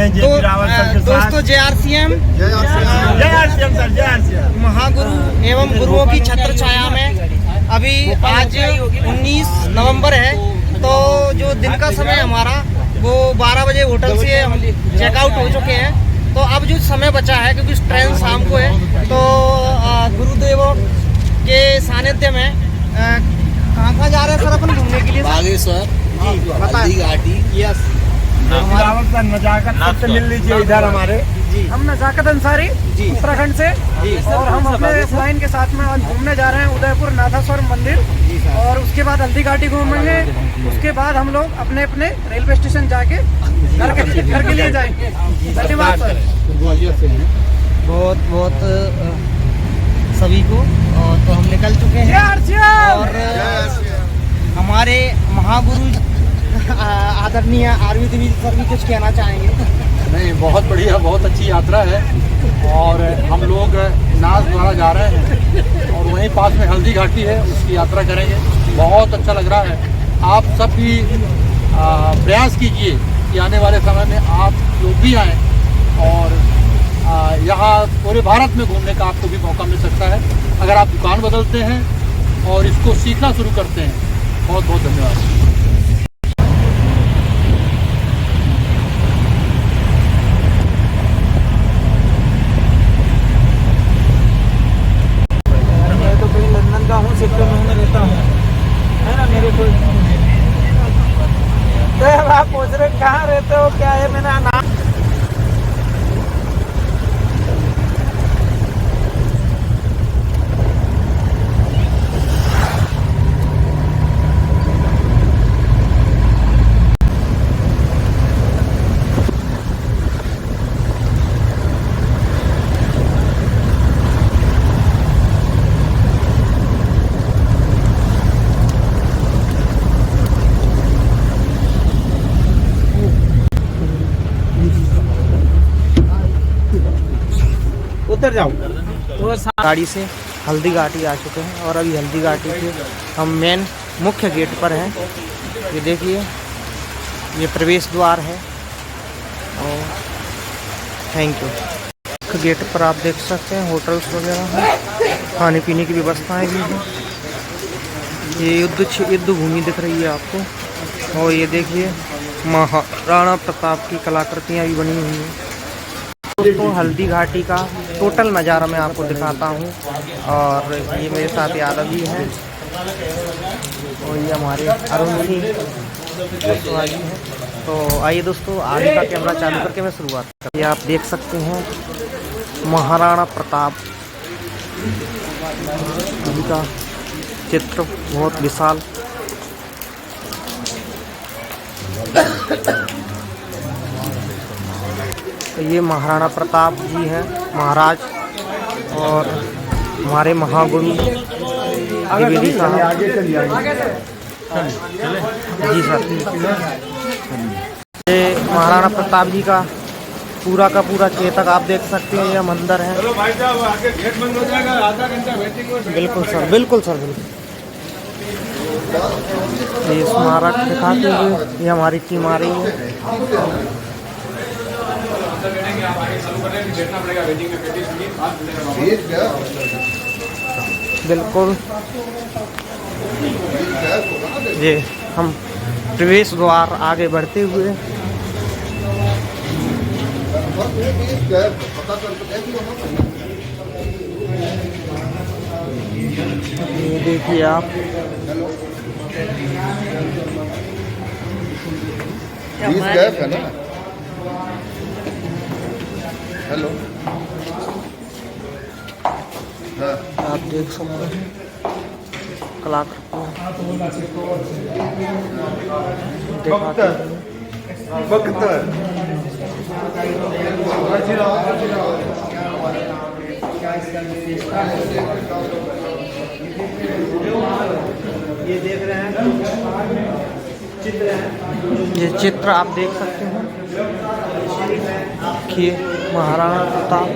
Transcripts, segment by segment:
हैं JP Rawat sir के साथ। दोस्तों JRCM सर, JRCM महागुरु एवं गुरुओं की छत्र छाया में अभी आज 19 नवंबर है, तो जो दिन का समय हमारा वो 12 बजे होटल से हम चेकआउट हो चुके हैं। तो अब जो समय बचा है, क्योंकि ट्रेन शाम को है, तो गुरुदेवों के सानिध्य में कहाँ जा रहे हैं सर अपन घूमने के लिए? बागेश्वर, हल्दी घाटी। यस, रावत सर नजाकत सबसे मिल लीजिए इधर हमारे। हम नजाकत अंसारी उत्तराखंड से, और हम अपने लाइन के साथ में आज घूमने जा रहे हैं उदयपुर नाथेश्वर मंदिर, और उसके बाद हल्दी घाटी घूमेंगे। उसके बाद हम लोग अपने अपने रेलवे स्टेशन जाके घर के लिए जाएंगे। धन्यवाद सर। बहुत बहुत सभी को। और तो हम निकल चुके हैं, और हमारे महागुरु आदरणीय आरवी द्विवेदी सर भी कुछ कहना चाहेंगे? नहीं, बहुत बढ़िया, बहुत अच्छी यात्रा है। और हम लोग नाथ द्वारा जा रहे हैं, और वहीं पास में हल्दी घाटी है, उसकी यात्रा करेंगे। बहुत अच्छा लग रहा है। आप सब भी प्रयास कीजिए कि आने वाले समय में आप लोग भी आएँ, और यहाँ पूरे भारत में घूमने का आपको भी मौका मिल सकता है अगर आप दुकान बदलते हैं और इसको सीखना शुरू करते हैं। बहुत बहुत धन्यवाद। सेक्टर में मैं रहता हूँ, है ना। मेरे को तो आप पूछ रहे कहाँ रहते हो, क्या है मेरा नाम? उतर जाओ। तो गाड़ी से हल्दी घाटी आ चुके हैं, और अभी हल्दी घाटी के हम मेन मुख्य गेट पर हैं। ये देखिए, ये प्रवेश द्वार है। और थैंक यू। मुख्य गेट पर आप देख सकते हैं होटल्स वगैरह हैं, खाने पीने की व्यवस्थाएं भी हैं। ये युद्ध भूमि दिख रही है आपको, और ये देखिए महाराणा प्रताप की कलाकृतियाँ भी बनी हुई हैं। दोस्तों, हल्दी घाटी का टोटल नज़ारा मैं आपको दिखाता हूँ, और ये मेरे साथ यादव जी हैं, और ये हमारे अरुण सिंह जी हैं। तो आइए दोस्तों, आगे का कैमरा चालू करके मैं शुरुआत करता हूँ। ये आप देख सकते हैं महाराणा प्रताप जी का चित्र, बहुत विशाल। तो ये महाराणा प्रताप जी हैं, महाराज, और हमारे महागुरु द्विवेदी साहब जी सर। ये महाराणा प्रताप जी का पूरा चेतक आप देख सकते हैं। यह मंदिर है। बिल्कुल सर, बिल्कुल सर, बिल्कुल। ये स्मारक दिखाते हुए ये हमारी टीम आ रही है। बिल्कुल, ये हम प्रवेश द्वार आगे बढ़ते हुए ये देखिए आप, है ना। हेलो, हाँ। आप देख सकते हैं कलाकृतियाँ दिखाते हैं। ये देख रहे हैं चित्र है। ये चित्र आप देख सकते हैं कि महाराणा प्रताप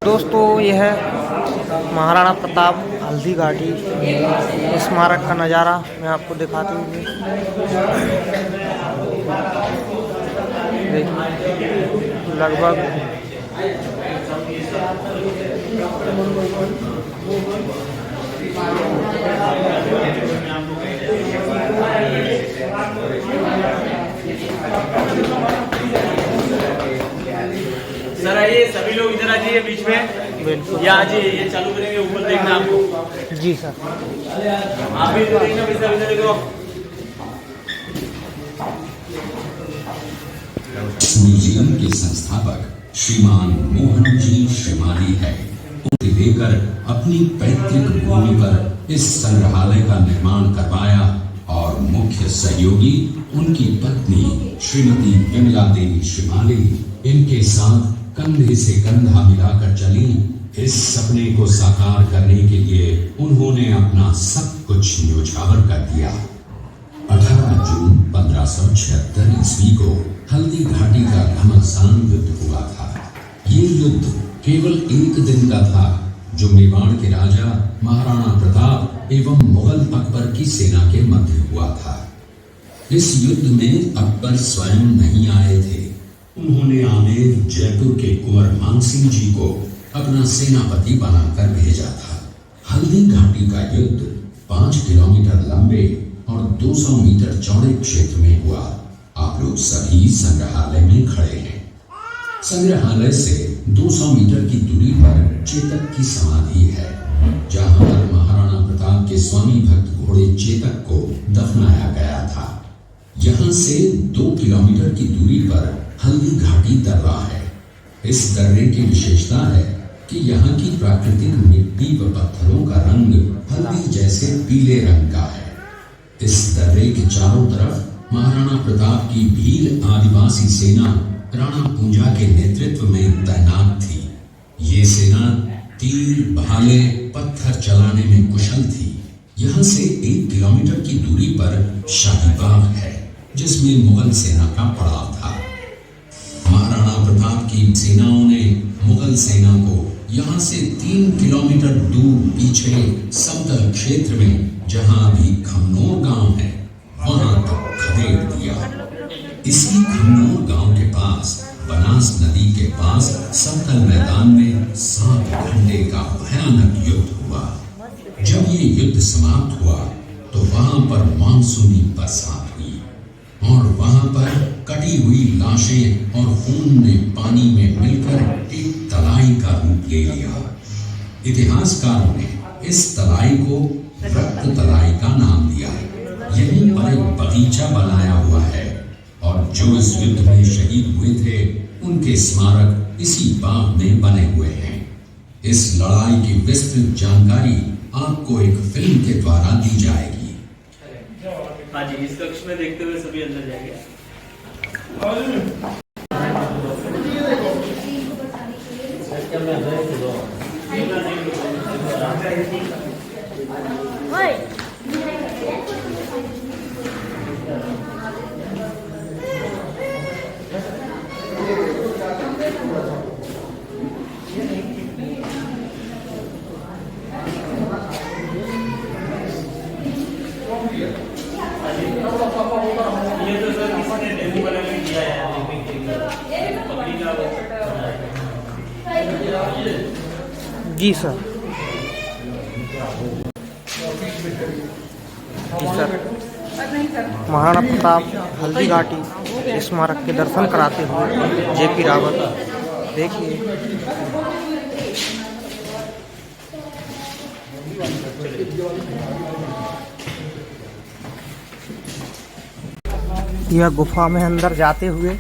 दोस्तों, यह महाराणा प्रताप हल्दी घाटी स्मारक का नज़ारा मैं आपको दिखाती हूँ। देखिए लगभग सर आइए, सभी लोग इधर आ जाइए बीच में। बिल्कुल ये आ जाइए, ये चालू करेंगे, ऊपर देखना आपको। जी सर। आप भी इधर देखना, इधर देखो। म्यूजियम के संस्थापक श्रीमान मोहन जी श्रीमाली है। उन्हें लेकर अपनी पैतृक भूमि पर इस संग्रहालय का निर्माण करवाया और मुख्य सहयोगी उनकी पत्नी श्रीमती विमला देवी श्रीमाली इनके साथ कंधे से कंधा मिलाकर चली। इस सपने को साकार करने के लिए उन्होंने अपना सब कुछ न्योछावर कर दिया। 18 जून 1576 ईस्वी को हल्दी घाटी का घमासान युद्ध हुआ था। ये युद्ध केवल एक दिन का था, जो मेवाड़ के राजा महाराणा प्रताप एवं मुगल अकबर की सेना के मध्य हुआ था। इस युद्ध में अकबर स्वयं नहीं आए थे। उन्होंने आमेर जयपुर के कुंवर मानसिंह जी को अपना सेनापति बनाकर भेजा था। हल्दी घाटी का युद्ध 5 किलोमीटर लंबे और 200 मीटर चौड़े क्षेत्र में हुआ। आप लोग सभी संग्रहालय में खड़े हैं। संग्रहालय से 200 मीटर की दूरी पर चेतक की समाधि है, जहां पर महाराणा प्रताप के स्वामी भक्त घोड़े चेतक को दफनाया गया था। यहां से 2 किलोमीटर की दूरी पर हल्दी घाटी दर्रा है। इस दर्रे की विशेषता है कि यहाँ की प्राकृतिक मिट्टी व पत्थरों का रंग हल्दी जैसे पीले रंग का है। इस दर्रे के चारों तरफ महाराणा प्रताप की भील आदिवासी सेना राणा पूंजा के नेतृत्व में तैनात थी। ये सेना तीर, भाले, पत्थर चलाने में कुशल थी। यहाँ से 1 किलोमीटर की दूरी पर शाही बाग है, जिसमें मुगल सेना का पड़ाव था। महाराणा प्रताप की सेनाओं ने मुगल सेना को यहाँ से 3 किलोमीटर दूर पीछे समतल क्षेत्र में, जहाँ अभी खमनोर गांव है, वहां तक खदेड़ दिया। इसी खमनोर गांव के पास बनास नदी के पास समतल मैदान में 7 घंटे का भयानक युद्ध हुआ। जब ये युद्ध समाप्त हुआ तो वहां पर मानसूनी बरसात हुई और वहां पर कटी हुई लाशें और खून ने पानी में मिलकर एक तलाई का रूप ले लिया। इतिहासकारों ने इस तलाई को रक्त तलाई का नाम दिया है। यहीं पर एक बगीचा बनाया हुआ है और जो इस युद्ध में शहीद हुए थे उनके स्मारक इसी बाग में बने हुए हैं। इस लड़ाई की विस्तृत जानकारी आपको एक फिल्म के द्वारा दी जाएगी। हाँ जी, इस कक्ष में देखते हुए सभी अंदर जाएंगे। ये तो सर किसी ने डेली बना के दिया है, पकड़ी का जी सर। जी सर, महाराणा प्रताप हल्दी घाटी स्मारक के दर्शन कराते हुए जेपी रावत। देखिए यह गुफा में अंदर जाते हुए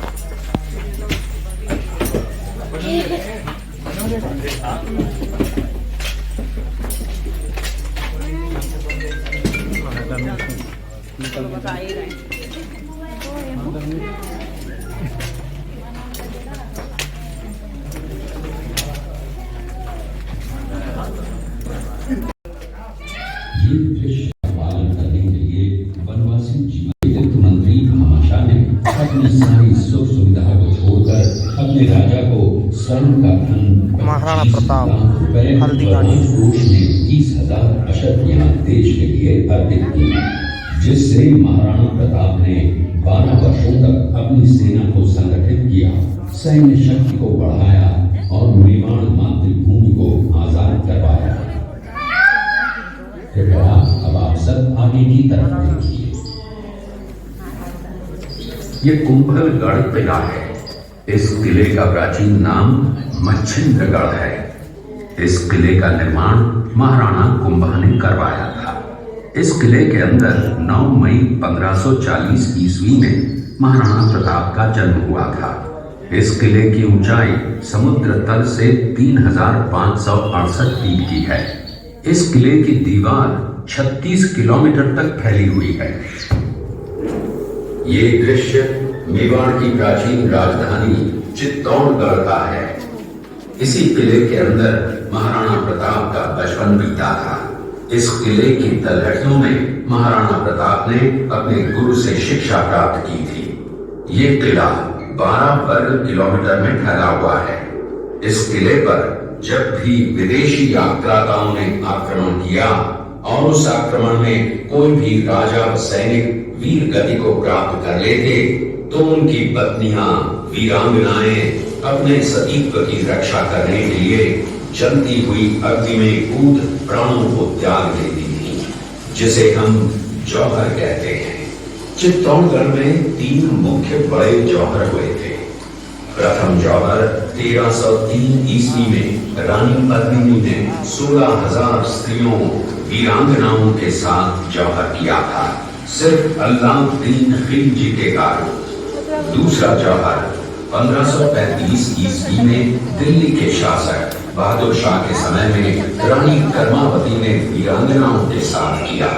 पालन करने के लिए वनवासी जीवन वित्त मंत्री भामाशाह ने अपनी सारी सुख सुविधा को छोड़कर अपने राजा को स्वर्ण का धन महाराणा प्रताप हल्दी घाटी। घोष ने 30,000 अशत यहाँ देश के लिए अर्पित की, जिससे महाराणा प्रताप ने 12 वर्षों तक अपनी सेना को संगठित किया, सैन्य शक्ति को बढ़ाया और मेवाड़ मातृभूमि को आजाद करवाया। कृपया अब आप सब आगे की तरफ देखिए। ये कुंभलगढ़ किला है। इस किले का प्राचीन नाम मच्छिंद्रगढ़ है। इस किले का निर्माण महाराणा कुंभा ने करवाया था। इस किले के अंदर 9 मई 1540 ईस्वी में महाराणा प्रताप का जन्म हुआ था। इस किले की ऊंचाई समुद्र तल से 3568 फीट की है। इस किले की दीवार 36 किलोमीटर तक फैली हुई है। ये दृश्य मेवाड़ की प्राचीन राजधानी चित्तौड़गढ़ का है। इसी किले के अंदर महाराणा प्रताप का बचपन बीता था। इस किले की तलहटियों में महाराणा प्रताप ने अपने गुरु से शिक्षा प्राप्त की थी। ये किला 12 वर्ग किलोमीटर में फैला हुआ है। इस किले पर जब भी विदेशी आक्रांताओं ने आक्रमण किया और उस आक्रमण में कोई भी राजा व सैनिक वीर गति को प्राप्त कर लेते तो उनकी पत्नियां वीरांगनाएं अपने सतीत्व की रक्षा करने के लिए जलती हुई अग्नि में कूद प्राणों को त्याग देती थी, जिसे हम जौहर कहते हैं। चित्तौड़गढ़ में 3 मुख्य बड़े जौहर हुए थे। प्रथम जौहर 1303 ईस्वी में रानी पद्मिनी ने 16,000 स्त्रियों वीरांगनाओं के साथ जौहर किया था, सिर्फ अल्लाउद्दीन खिलजी के कारण। दूसरा जौहर 1535 ईस्वी में दिल्ली के शासक बहादुर शाह के समय में रानी कर्मावती ने वीरांगनाओं के साथ किया।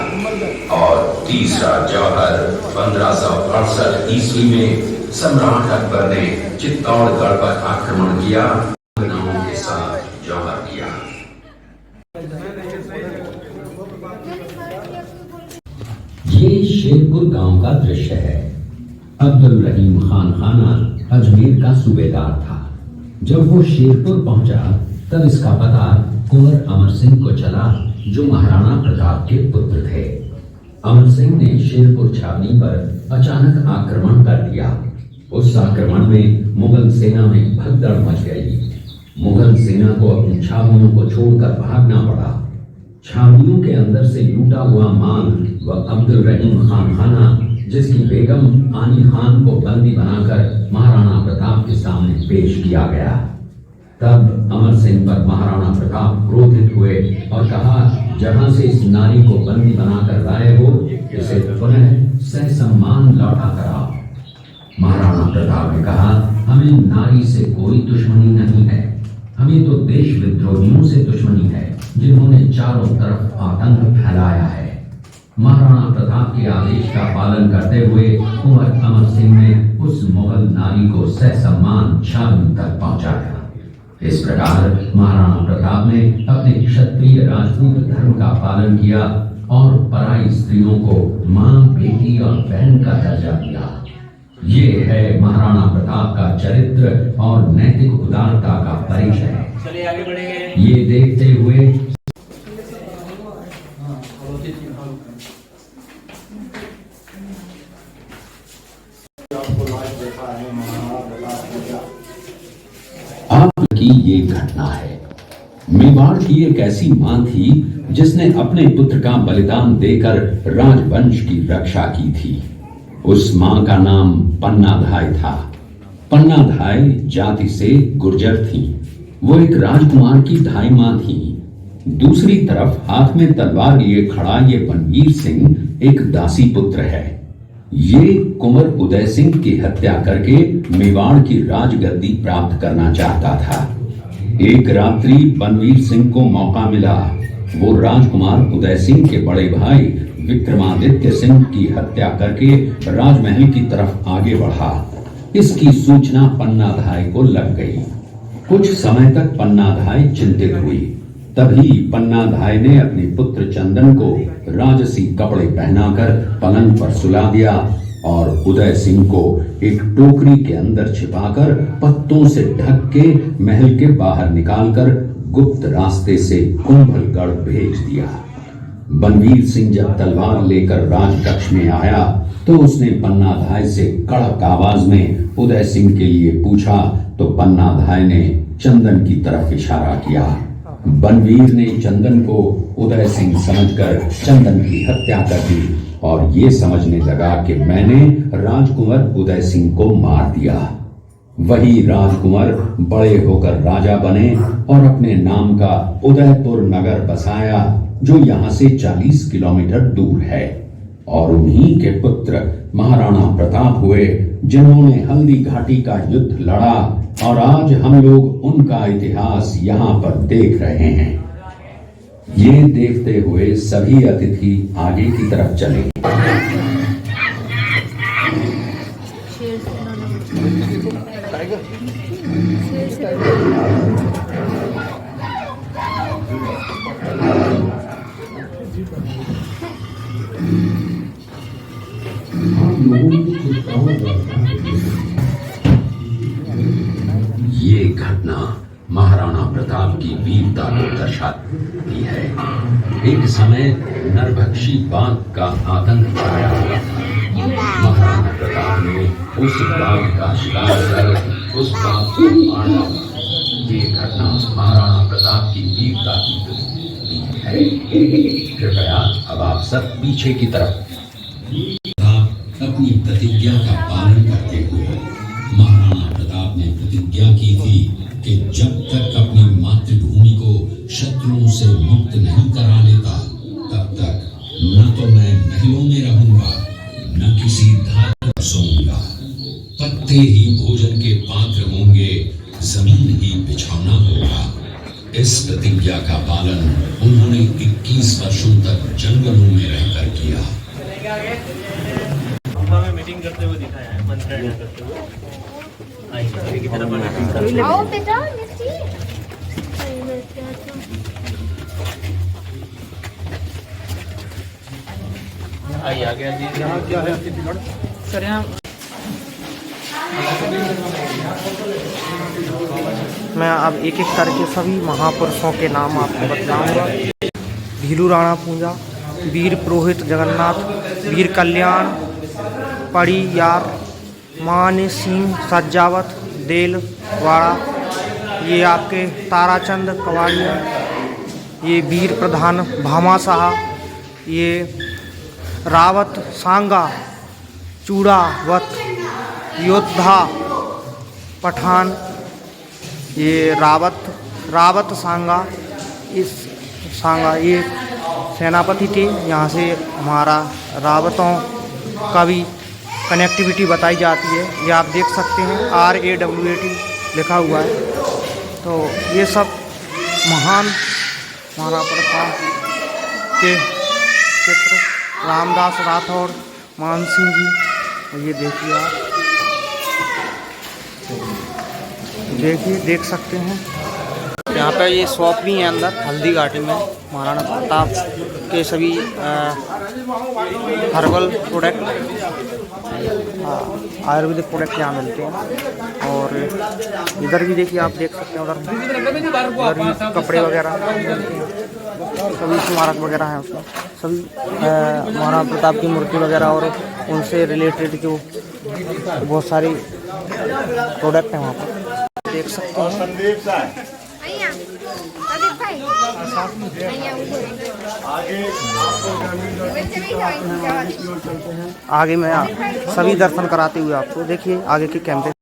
और तीसरा जौहर 1568 ईस्वी में सम्राट अकबर ने चित्तौड़गढ़ पर आक्रमण किया, वीरांगनाओं के साथ जौहर किया। ये शेरपुर गांव का दृश्य है। अब्दुल रहीम खान खाना अजमेर का सूबेदार था। जब वो शेरपुर पहुंचा तब इसका पता कुंवर अमर सिंह को चला, जो महाराणा प्रताप के पुत्र थे। अमर सिंह ने शेरपुर छावनी पर अचानक आक्रमण कर दिया। उस आक्रमण में मुगल सेना में भगदड़ मच गई। मुगल सेना को अपनी छावनियों को छोड़कर भागना पड़ा। छावनियों के अंदर से लूटा हुआ माल व अब्दुल रहीम खान खाना, जिसकी बेगम आनी खान को बंदी बनाकर महाराणा प्रताप के सामने पेश किया गया। तब अमर सिंह पर महाराणा प्रताप क्रोधित हुए और कहा, जहां से इस नारी को बंदी बनाकर लाए हो, इसे पुनः ससम्मान लौटा कराओ। महाराणा प्रताप ने कहा, हमें नारी से कोई दुश्मनी नहीं है, हमें तो देश विद्रोहियों से दुश्मनी है, जिन्होंने चारों तरफ आतंक फैलाया है। महाराणा प्रताप के आदेश का पालन करते हुए कुंवर अमर सिंह ने उस मुगल नारी को ससम्मान छावनी तक पहुंचाया। इस प्रकार महाराणा प्रताप ने अपने क्षत्रिय राजपूत धर्म का पालन किया और पराई स्त्रियों को मां, बेटी और बहन का दर्जा दिया। ये है महाराणा प्रताप का चरित्र और नैतिक उदारता का परिचय। चलिए आगे बढ़ेंगे। ये देखते हुए आपकी ये घटना है। मेवाड़ की एक ऐसी मां थी जिसने अपने पुत्र का बलिदान देकर राजवंश की रक्षा की थी। उस मां का नाम पन्नाधाय था। पन्नाधाय जाति से गुर्जर थी। वो एक राजकुमार की धाई मां थी। दूसरी तरफ हाथ में तलवार लिए खड़ा ये बनवीर सिंह एक दासी पुत्र है। ये कुंवर उदय सिंह की हत्या करके मेवाड़ की राजगद्दी प्राप्त करना चाहता था। एक रात्रि बनवीर सिंह को मौका मिला। वो राजकुमार उदय सिंह के बड़े भाई विक्रमादित्य सिंह की हत्या करके राजमहल की तरफ आगे बढ़ा। इसकी सूचना पन्नाधाय को लग गई। कुछ समय तक पन्नाधाय चिंतित हुई। तभी पन्नाधाय ने अपने पुत्र चंदन को राजसी कपड़े पहनाकर पलंग पर सुला दिया और उदय सिंह को एक टोकरी के अंदर छिपाकर पत्तों से ढक के महल के बाहर निकालकर गुप्त रास्ते से कुंभलगढ़ भेज दिया। बनवीर सिंह जब तलवार लेकर राजकक्ष में आया तो उसने पन्नाधाय से कड़क आवाज में उदय सिंह के लिए पूछा तो पन्नाधाय ने चंदन की तरफ इशारा किया। बनवीर ने चंदन को उदय सिंह समझकर चंदन की हत्या कर दी और ये समझने लगा कि मैंने राजकुंवर उदय सिंह को मार दिया। वही राजकुंवर बड़े होकर राजा बने और अपने नाम का उदयपुर नगर बसाया जो यहाँ से 40 किलोमीटर दूर है। और उन्हीं के पुत्र महाराणा प्रताप हुए जिन्होंने हल्दी घाटी का युद्ध लड़ा और आज हम लोग उनका इतिहास यहाँ पर देख रहे हैं। ये देखते हुए सभी अतिथि आगे की तरफ चले। ये घटना महाराणा प्रताप की वीरता को दर्शाती है। एक समय नरभक्षी बाघ का आतंक छाया हुआ था। महाराणा प्रताप ने उस बाघ का शिकार कर उस बाघ को मारा। ये घटना महाराणा प्रताप की वीरता की है। कृपया अब आप सब पीछे की तरफ। अपनी प्रतिज्ञा का पालन करते हुए महाराणा प्रताप ने प्रतिज्ञा की थी कि जब तक अपनी मातृभूमि को शत्रुओं से मुक्त नहीं करा लेता तब तक न तो मैं महलों में रहूंगा न किसी धार पर सोऊंगा। पत्ते ही भोजन के पात्र होंगे, जमीन ही बिछौना होगा। इस प्रतिज्ञा का पालन उन्होंने 21 वर्षों तक जंगलों में रहकर किया। मीटिंग करते हुए दिखाया है, मंत्रणा करते हुए। आइए की तरफ मीटिंग आओ बेटा मिर्ची। आइए आगे जी। यहाँ क्या है अतिथिगढ़? सर यहाँ मैं अब एक एक करके सभी महापुरुषों के नाम आपको बताऊंगा। भीलू राणा पूंजा, वीर पुरोहित जगन्नाथ, वीर कल्याण पड़ियार, मान सिंह सज्जावत देलवाड़ा, ये आपके ताराचंद कवाड़िया, ये वीर प्रधान भामा शाह, ये रावत सांगा चूड़ावत योद्धा पठान, ये रावत सांगा, इस सांगा ये सेनापति थे। यहाँ से हमारा रावतों का भी कनेक्टिविटी बताई जाती है। ये आप देख सकते हैं RAWAT लिखा हुआ है। तो ये सब महान महाराणा प्रताप के चित्र, रामदास राठौर, मान सिंह जी, और ये देखिए आप देख सकते हैं। यहाँ पे ये शॉप भी है अंदर हल्दी घाटी में। महाराणा प्रताप के सभी हर्बल प्रोडक्ट, आयुर्वेदिक प्रोडक्ट यहाँ मिलते हैं। और इधर भी देखिए, आप देख सकते हैं उधर भी कपड़े वगैरह मिलते हैं। सभी स्मारक वगैरह हैं उसमें, सभी महाराणा प्रताप की मूर्ति वगैरह और उनसे रिलेटेड जो बहुत सारी प्रोडक्ट हैं वहाँ पर देख सकते हैं। आगे मैं सभी दर्शन कराते हुए आपको देखिए आगे के कैमरे।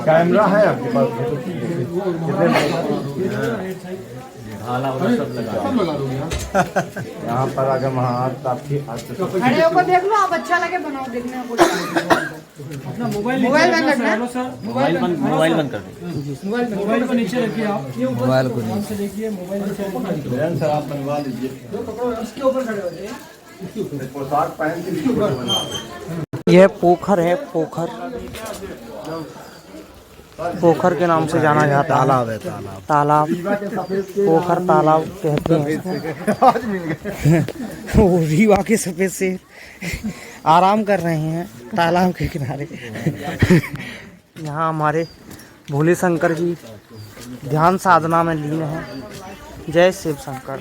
कैमरा है आपके पास? यहाँ पर अगर वहाँ आपकी खड़े होकर देख लो, आप अच्छा लगे बनाओ, देखने में अपना मोबाइल बंद रखना है। मोबाइल बंद कर दो। मोबाइल को नीचे रखिए आप, मोबाइल को नीचे देखिए, मोबाइल नीचे सर आप बनवा लीजिए, इसके ऊपर खड़े हो जाइए। पोशाक पहन के यह पोखर है, पोखर के नाम से जाना जाता है। तालाब है, तालाब पोखर तालाब कहते हैं। वो रीवा के सफेद शेर आराम कर रहे हैं तालाब के किनारे। यहाँ हमारे भोले शंकर जी ध्यान साधना में लीन हैं। जय शिव शंकर।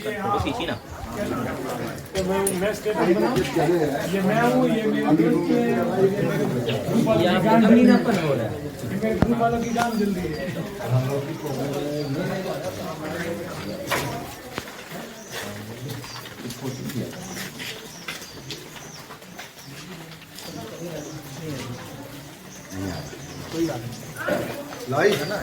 लाइव है ना?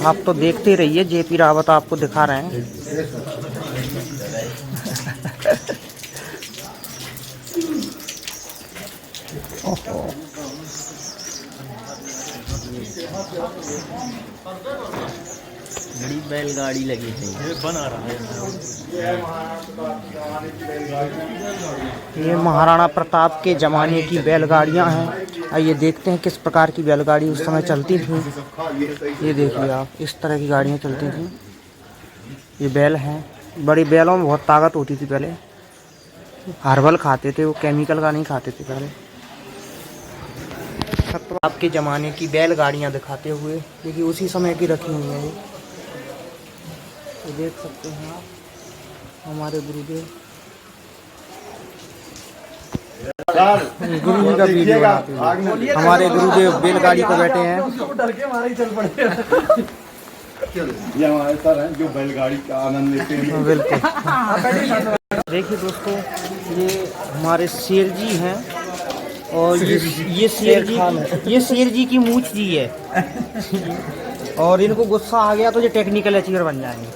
आप तो देखते रहिए, जेपी रावत आपको दिखा रहे हैं। बड़ी बैलगाड़ी लगी थी, ये बना रहा है। ये महाराणा प्रताप के ज़माने की बैलगाड़ियाँ हैं। आइए देखते हैं किस प्रकार की बैलगाड़ी उस समय चलती थी। ये देखिए आप, इस तरह की गाड़ियाँ चलती थी। ये बैल हैं, बड़ी बैलों में बहुत ताकत होती थी पहले। हर्बल खाते थे वो, केमिकल का नहीं खाते थे पहले। आपके ज़माने की बैलगाड़ियाँ दिखाते हुए, देखिए उसी समय की रखी हुई हैं। ये तो देख सकते हैं आप, हमारे गुरुदेव गुरु जी का वीडियो बनाते हैं। हमारे गुरुदेव बैलगाड़ी पर बैठे हैं। ये हमारे सर हैं जो बैलगाड़ी का आनंद लेते हैं। बिल्कुल। देखिए दोस्तों, ये हमारे शेर जी हैं और ये शेर जी की मूंछ जी है। और इनको गुस्सा आ गया तो ये टेक्निकल अचीवर बन जाएंगे।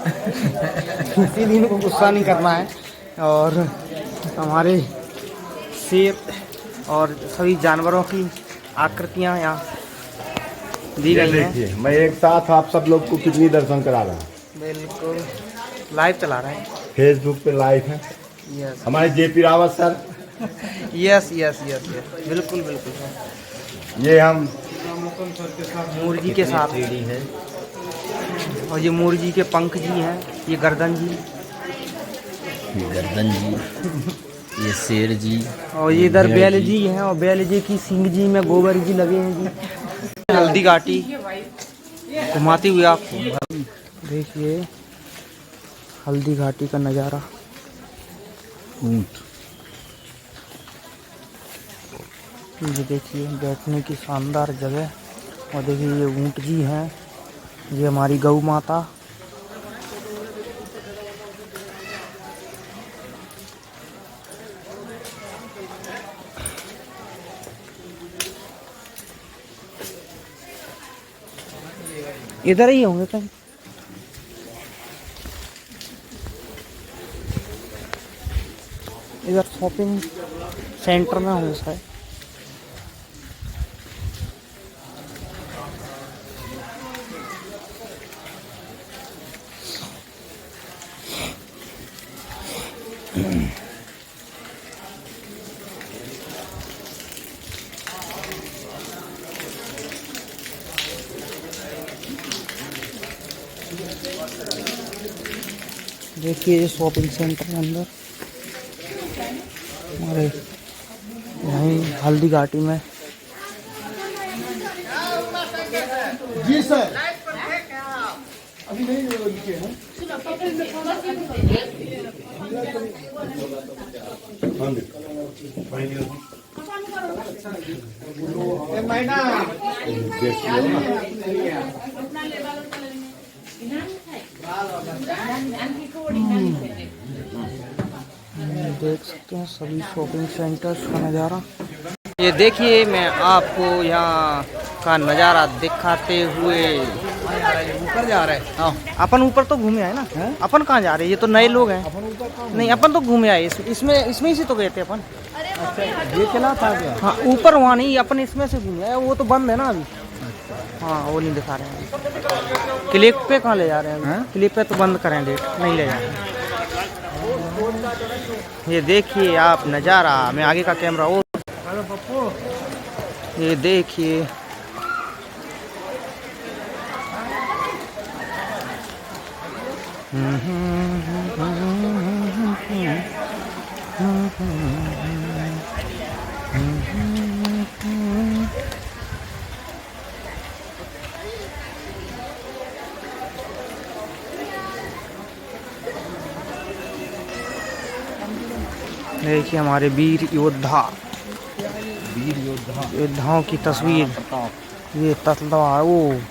इसीलिए इनको गुस्सा नहीं करना है। और हमारे शेर और सभी जानवरों की आकृतियाँ यहाँ दी गई हैं। देखिए मैं एक साथ आप सब लोग को कितनी दर्शन करा रहा हूँ। बिल्कुल लाइव चला रहे हैं, फेसबुक पे लाइव है। यस हमारे JP Rawat sir, yes yes yes yes, बिल्कुल बिल्कुल सर। ये हम मुर्गी के साथ है। और ये मुर्गी के पंख जी हैं, ये गर्दन जी, गर्दन जी, ये शेर जी, और ये इधर बैल जी हैं। और बैल जी की सींग जी में गोबर जी लगे हैं जी। हल्दी घाटी घुमाते हुए आपको देखिए हल्दी घाटी का नज़ारा। ऊंट, ये देखिए बैठने की शानदार जगह। और देखिए ये ऊंट जी हैं, ये हमारी गौ माता। इधर ही होंगे कहीं। इधर शॉपिंग सेंटर में होंगे शायद। देखिए शॉपिंग सेंटर के अंदर हमारे यहीं हल्दी घाटी में। जी सर, अभी नहीं लिखे हैं। देख सकते हैं सभी शॉपिंग सेंटर्स का नज़ारा। ये देखिए मैं आपको यहाँ का नज़ारा दिखाते हुए ऊपर जा रहे हैं। हाँ अपन ऊपर तो घूमे आए ना। अपन कहाँ जा रहे हैं, ये तो नए लोग हैं। नहीं अपन तो घूमे आए, इसमें ही से तो गए थे अपन। अच्छा ये चला था क्या? हाँ ऊपर वहाँ नहीं, अपन इसमें से घूमे आए, वो तो बंद है ना अभी। हाँ वो नहीं दिखा रहे हैं। क्लिप पे कहाँ ले जा रहे हैं? क्लिप पे तो बंद करें, डेट नहीं ले जा रहे हैं। ये देखिए आप नज़ारा, मैं आगे का कैमरा और ये देखिए देखिए हमारे वीर योद्धाओं की तस्वीर। ये तलवार, वो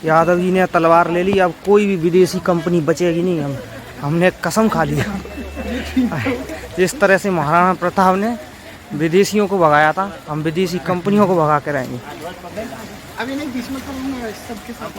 यादव जी ने तलवार ले ली, अब कोई भी विदेशी कंपनी बचेगी नहीं। हमने कसम खा लिया। जिस तरह से महाराणा प्रताप ने विदेशियों को भगाया था, हम विदेशी कंपनियों को भगा के रहेंगे। अभी नहीं बीच में सबके साथ